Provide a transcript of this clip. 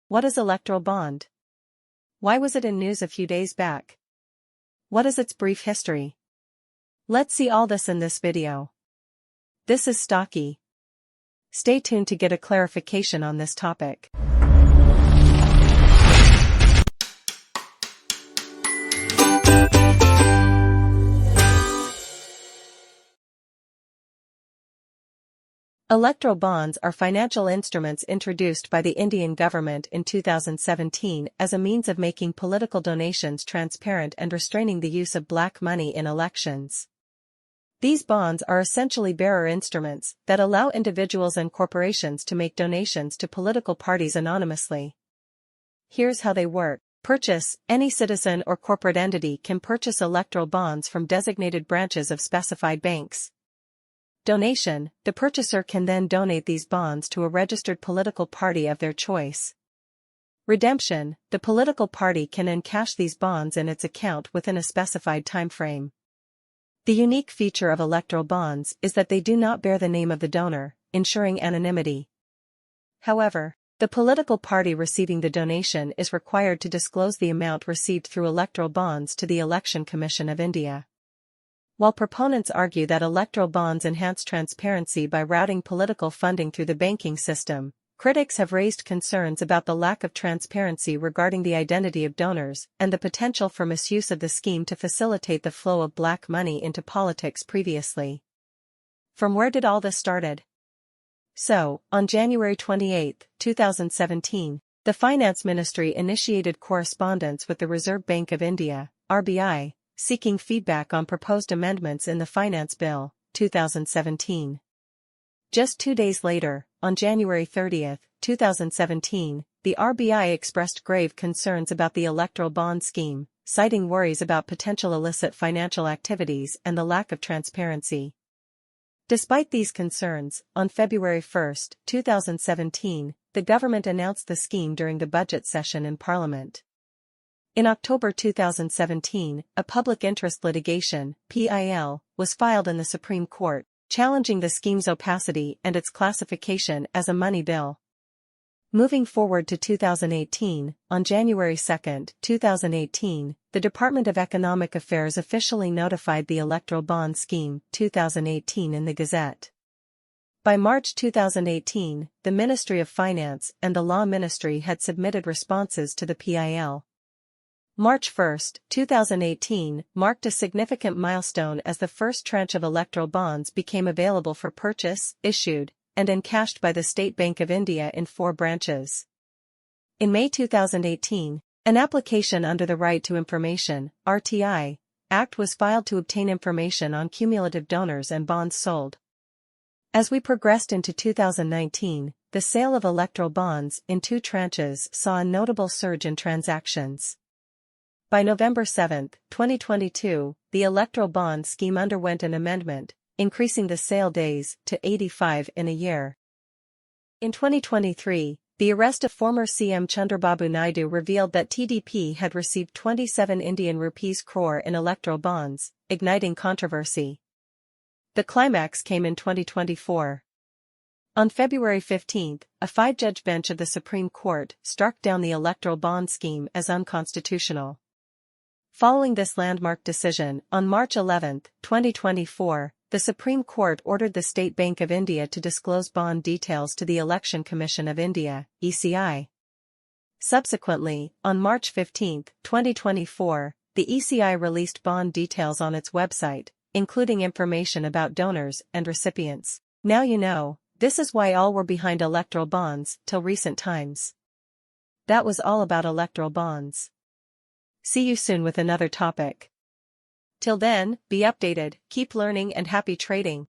What is electoral bond? Why was it in news a few days back? What is its brief history? Let's see all this in this video. This is Stocky. Stay tuned to get a clarification on this topic. Electoral bonds are financial instruments introduced by the Indian government in 2017 as a means of making political donations transparent and restraining the use of black money in elections. These bonds are essentially bearer instruments that allow individuals and corporations to make donations to political parties anonymously. Here's how they work. Purchase. Any citizen or corporate entity can purchase electoral bonds from designated branches of specified banks. Donation. The purchaser can then donate these bonds to a registered political party of their choice. Redemption. The political party can encash these bonds in its account within a specified time frame. The unique feature of electoral bonds is that they do not bear the name of the donor, ensuring anonymity. However, the political party receiving the donation is required to disclose the amount received through electoral bonds to the Election Commission of India. While proponents argue that electoral bonds enhance transparency by routing political funding through the banking system, critics have raised concerns about the lack of transparency regarding the identity of donors and the potential for misuse of the scheme to facilitate the flow of black money into politics previously. From where did all this started? So, on January 28, 2017, the Finance Ministry initiated correspondence with the Reserve Bank of India, RBI, seeking feedback on proposed amendments in the Finance Bill, 2017. Just 2 days later, on January 30, 2017, the RBI expressed grave concerns about the electoral bond scheme, citing worries about potential illicit financial activities and the lack of transparency. Despite these concerns, on February 1, 2017, the government announced the scheme during the budget session in Parliament. In October 2017, a public interest litigation, PIL, was filed in the Supreme Court, challenging the scheme's opacity and its classification as a money bill. Moving forward to 2018, on January 2, 2018, the Department of Economic Affairs officially notified the Electoral Bond Scheme 2018 in the Gazette. By March 2018, the Ministry of Finance and the Law Ministry had submitted responses to the PIL. March 1, 2018, marked a significant milestone as the first tranche of electoral bonds became available for purchase, issued, and encashed by the State Bank of India in 4 branches. In May 2018, an application under the Right to Information (RTI) Act was filed to obtain information on cumulative donors and bonds sold. As we progressed into 2019, the sale of electoral bonds in 2 tranches saw a notable surge in transactions. By November 7, 2022, the electoral bond scheme underwent an amendment, increasing the sale days to 85 in a year. In 2023, the arrest of former CM Chandrababu Naidu revealed that TDP had received 27 Indian rupees crore in electoral bonds, igniting controversy. The climax came in 2024. On February 15, a 5-judge bench of the Supreme Court struck down the electoral bond scheme as unconstitutional. Following this landmark decision, on March 11, 2024, the Supreme Court ordered the State Bank of India to disclose bond details to the Election Commission of India, ECI. Subsequently, on March 15, 2024, the ECI released bond details on its website, including information about donors and recipients. Now you know, this is why all were behind electoral bonds till recent times. That was all about electoral bonds. See you soon with another topic. Till then, be updated, keep learning and happy trading.